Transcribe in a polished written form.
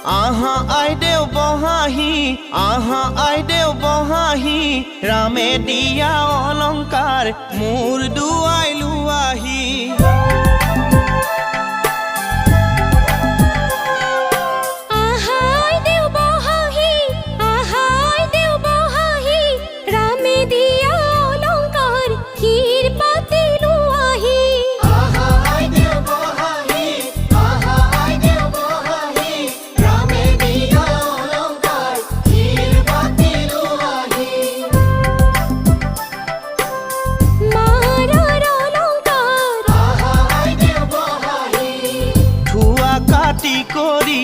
আহা আইদেউ বহাহি আহা আইদেউ বহাহি ৰামে দিয়া অলংকাৰ মোৰ দুৱাই লোৱাহি কাটি কৰি